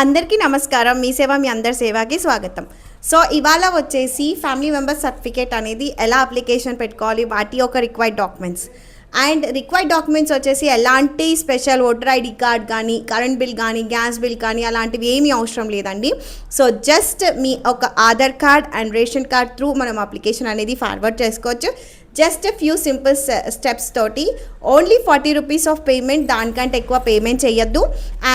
అందరికీ నమస్కారం. మీ సేవ మీ అందరి సేవకి స్వాగతం. సో ఇవాళ వచ్చేసి ఫ్యామిలీ మెంబర్ సర్టిఫికేట్ అనేది ఎలా అప్లికేషన్ పెట్టుకోవాలి, వాటి యొక్క required documents and required documents వచ్చేసి ఎలాంటి స్పెషల్ ఓటర్ ఐడి కార్డ్ కానీ, కరెంట్ బిల్ కానీ, గ్యాస్ బిల్ కానీ అలాంటివి ఏమీ అవసరం లేదండి. సో జస్ట్ మీ ఒక Aadhaar card and ration card through మనం అప్లికేషన్ అనేది ఫార్వర్డ్ చేసుకోవచ్చు. జస్ట్ ఫ్యూ సింపుల్ స్టెప్స్ తోటి ఓన్లీ 40 రూపీస్ ఆఫ్ పేమెంట్, దానికంటే ఎక్కువ పేమెంట్ చేయొద్దు.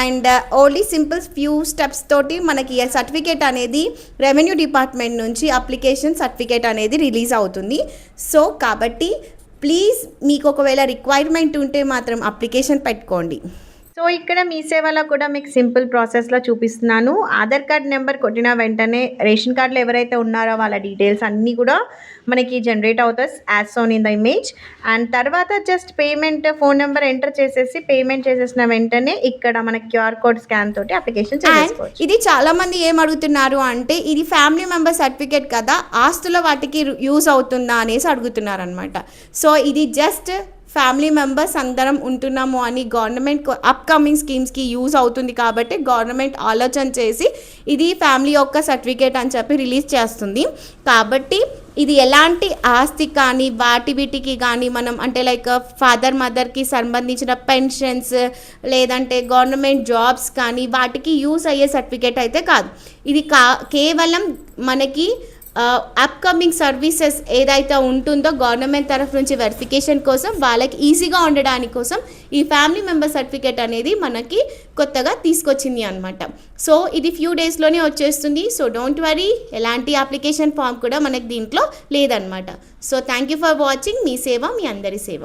And only simple few steps తోటి మనకి సర్టిఫికేట్ అనేది రెవెన్యూ డిపార్ట్మెంట్ నుంచి అప్లికేషన్ సర్టిఫికేట్ అనేది రిలీజ్ అవుతుంది. సో కాబట్టి ప్లీజ్ మీకు ఒకవేళ రిక్వైర్మెంట్ ఉంటే మాత్రం అప్లికేషన్ పెట్టుకోండి. సో ఇక్కడ మీ సేవలో కూడా మీకు సింపుల్ ప్రాసెస్లో చూపిస్తున్నాను. ఆధార్ కార్డ్ నెంబర్ కొట్టిన వెంటనే రేషన్ కార్డులో ఎవరైతే ఉన్నారో వాళ్ళ డీటెయిల్స్ అన్నీ కూడా మనకి జనరేట్ అవుతాయి as soon in the image. And తర్వాత just payment phone number enter చేసేసి పేమెంట్ చేసేసిన వెంటనే ఇక్కడ మనకి క్యూఆర్ కోడ్ స్కాన్ తోటి అప్లికేషన్ చేసుకోవచ్చు. ఇది చాలామంది ఏం అడుగుతున్నారు అంటే, ఇది ఫ్యామిలీ మెంబర్ సర్టిఫికేట్ కదా, ఆస్తుల వాటికి యూజ్ అవుతుందా అనేసి అడుగుతున్నారు అనమాట. సో ఇది జస్ట్ ఫ్యామిలీ మెంబర్స్ అందరం ఉంటున్నాము అని గవర్నమెంట్ అప్కమింగ్ స్కీమ్స్కి యూజ్ అవుతుంది కాబట్టి గవర్నమెంట్ ఆలోచన చేసి ఇది ఫ్యామిలీ యొక్క సర్టిఫికేట్ అని చెప్పి రిలీజ్ చేస్తుంది. కాబట్టి ఇది ఎలాంటి ఆస్తి కానీ వీటికి కానీ మనం అంటే లైక్ ఫాదర్ మదర్కి సంబంధించిన పెన్షన్స్ లేదంటే గవర్నమెంట్ జాబ్స్ కానీ వాటికి యూజ్ అయ్యే సర్టిఫికేట్ అయితే కాదు. ఇది కేవలం మనకి అప్కమింగ్ సర్వీసెస్ ఏదైతే ఉంటుందో గవర్నమెంట్ తరఫు నుంచి వెరిఫికేషన్ కోసం వాళ్ళకి ఈజీగా ఉండడానికి కోసం ఈ ఫ్యామిలీ మెంబర్ సర్టిఫికేట్ అనేది మనకి కొత్తగా తీసుకొచ్చింది అనమాట. సో ఇది ఫ్యూ డేస్లోనే వచ్చేస్తుంది. సో డోంట్ వరీ, ఎలాంటి అప్లికేషన్ ఫామ్ కూడా మనకి దీంట్లో లేదనమాట. So thank you for watching. మీ సేవ మీ అందరి సేవ.